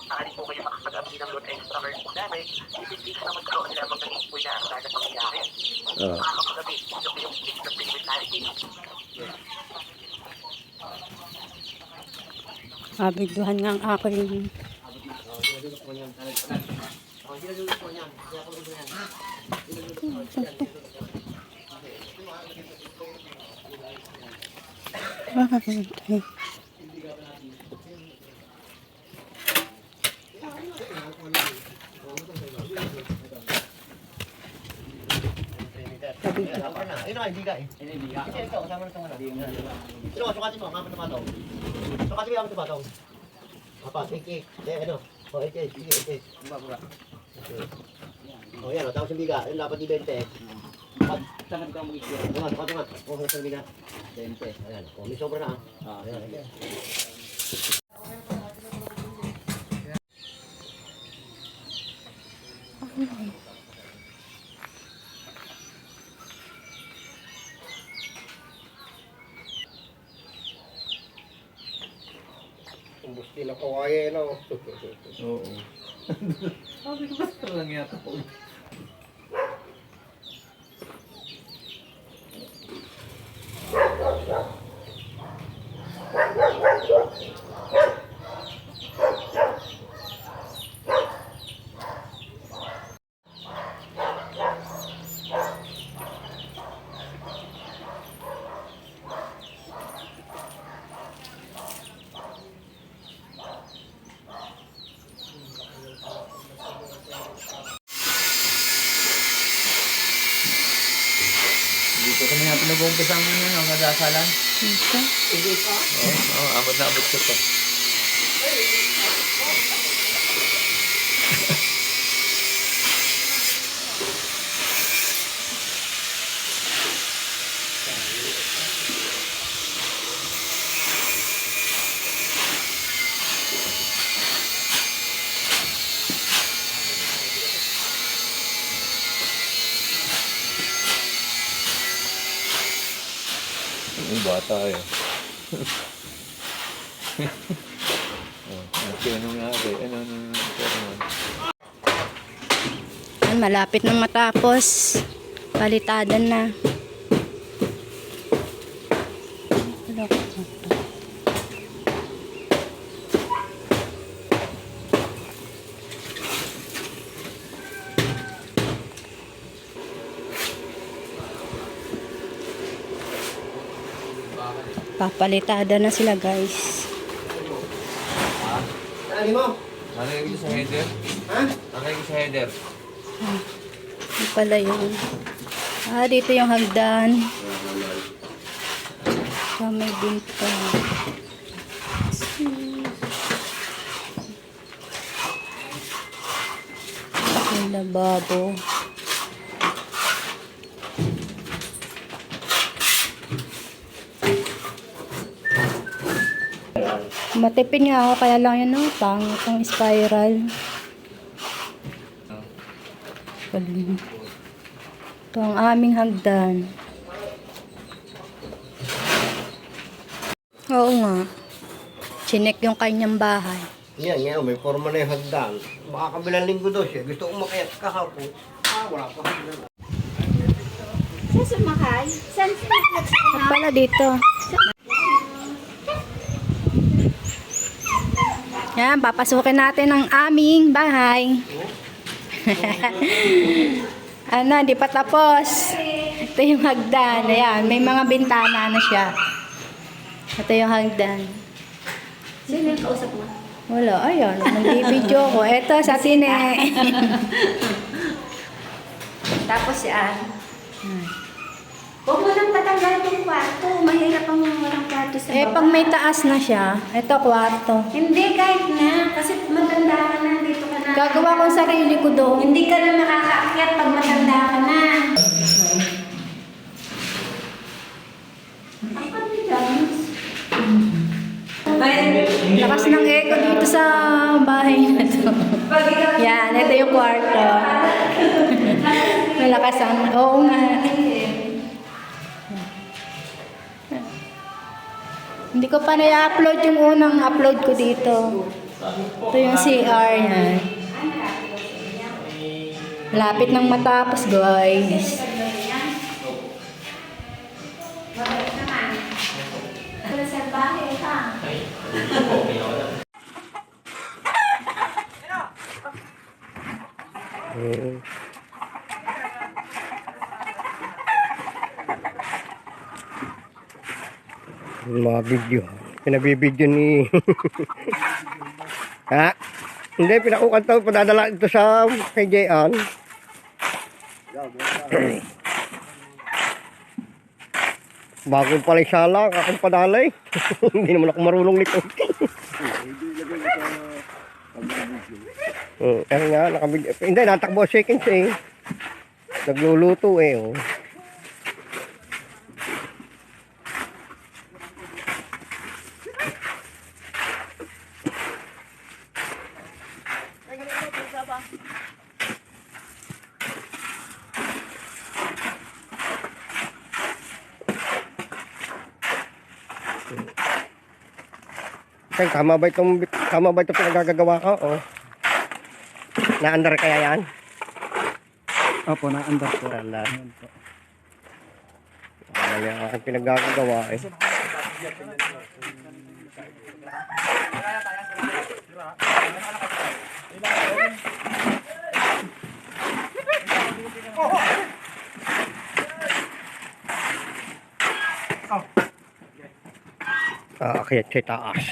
sakali po kayo makakag-abdi ng loan extra card po namin, ipipilis na magkaroon lamang ng invoice na ang sana pangyayari. Makakapag-abdi ito po yung fixed na priority. Abigduhan nga ang aking Ayun na, hindi ka eh. Hindi ka. Kasi ikaw, kasama na itong ano. Sino ka, sukatin mo, kapit na patong. Sukatin mo yung kapit na patong. Apat, 8. Ano? O, 8. Sige, 8. Bura. O, yan o, tapos yung biga. Yung dapat di 20. Saan ka mo isyo? Sukat nga. O, sa biga. 20. Ayan. O, may sobra na ah. Ayan, ayan. Busti na kawaye no. Oo. Sabi ko basta lang yata po. Dito kami nga pinag-uumpisa ang nagdasalan. dito. Oo, abot na abot ko to. Yung bata eh. Ano nga eh. Malapit nang matapos. Palitadan na. Papalitada na sila, guys. Ano mo? Nakay ko sa header? Ha? Nakay ko sa header. Ano pala yun? Dito yung hagdan. May binta. May lababo. Matipid nga ako, kaya lang yun, no? Pangit ang spiral. Ito ang aming hagdan. Oo nga. Chinek yung kanyang bahay. Yan, yan, may forma na yung hagdan. Baka kabilang linggo daw siya. Gusto kong makiat kahapon. Wala pa hagdan. Saan sumakay? Saan At pala dito. Yan, papasukin natin ang aming bahay. Ano, di pa tapos. Ito yung hagdan. Ayan, may mga bintana na siya. Ito yung hagdan. Sino yung kausap mo? Wala, ayan. Nag-video ko. Ito, sa sine. Tapos yan. Huwag mo nang patanggal itong kwarto. Mahirap ang walang kwarto sa baba. Pag may taas na siya, ito kwarto. Hindi, kahit na. Kasi matanda ka na. Dito ka na. Gagawa ko sarili ko doon. Hindi ka na makakaakyat pag matanda ka na. Ang kanilang. Lakas ng echo dito sa bahay na to. Yan, ito yung kwarto. Malakas ang... Oo nga. Hindi ko pa na-upload yung unang upload ko dito. Ito yung CR yan. Lapit nang matapos, guys. Sa bahay ka. Mga video. Pinabibidyo ni... ha? Hindi, pinakukan to. Padadala ito sa kay Jayan. Bago pala yung sala, akong padalay. Hindi naman ako marunong nito. Kaya nga, nakabidyo. Hindi, natakbo seconds eh. Nagluluto eh. Oh. Tay, tama ba itong pinagagagawa ko? Oh. Na-under kaya yan? Opo, na-under po. Wala. Wala yung aking pinagagagawa eh. Akyat sa taas.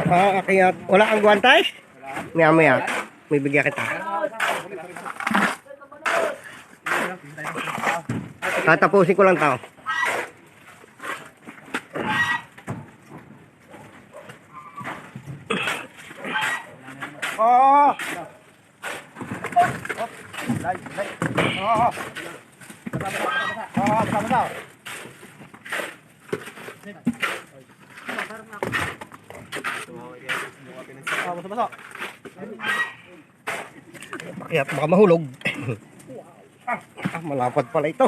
Akyat. Wala kang guwantes? Maya. May bigyan kita. Tatapusin ko lang tao. Kaya baka mahulog. Malapad pala ito.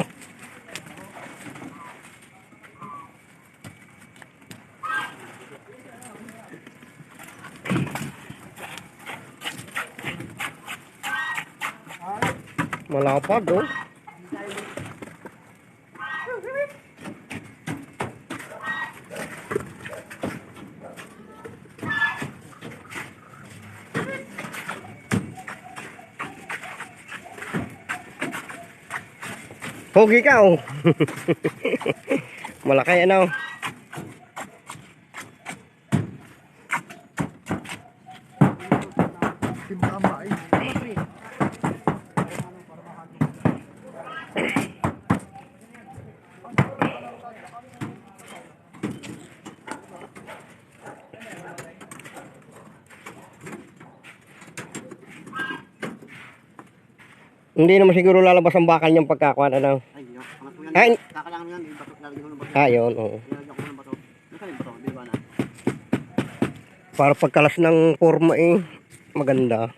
Malapad oh. Pogi ka oh. Malaki ano. Hindi naman siguro lalabas ang bakal niyang pagkakuan ano. Ay, Kakalangan yan, lalagyan mo ng bato. ayun, oo. Lalagyan ko ng bato. Nasaan yung bato? Di ba na? Para pagkalas ng forma eh, maganda.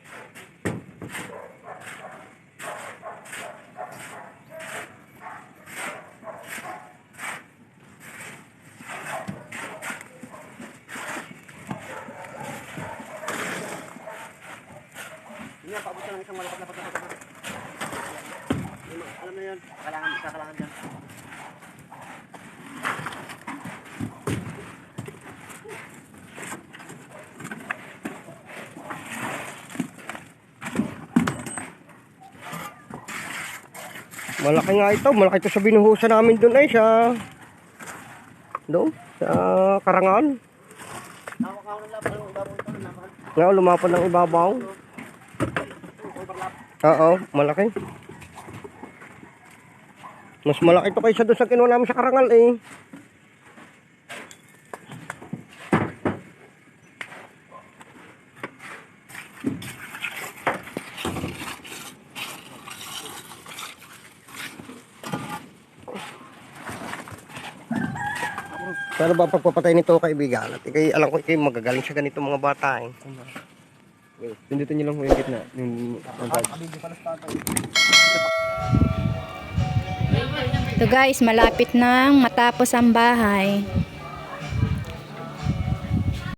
Hindi yan, paabot ka ng isang malapad na pagkakata. Alam na yan, kakalangan dyan. Malaki nga ito, malaki ito sa binuhusan namin doon ay sa Karangan. Hawak-hawak ng lapad, ang ibabaw ito, ng lapad. Nga, lumapad ng ibabaw. Oo, malaki. Mas malaki ito kaysa doon sa kinuha namin sa Karangal eh. Pero ba pagpapatay nito kaibigan? At ikay, alam ko ikay magagaling sa ganito mga bata eh. Pindutin niyo lang po yung gitna. Yung Ito guys, malapit nang matapos ang bahay.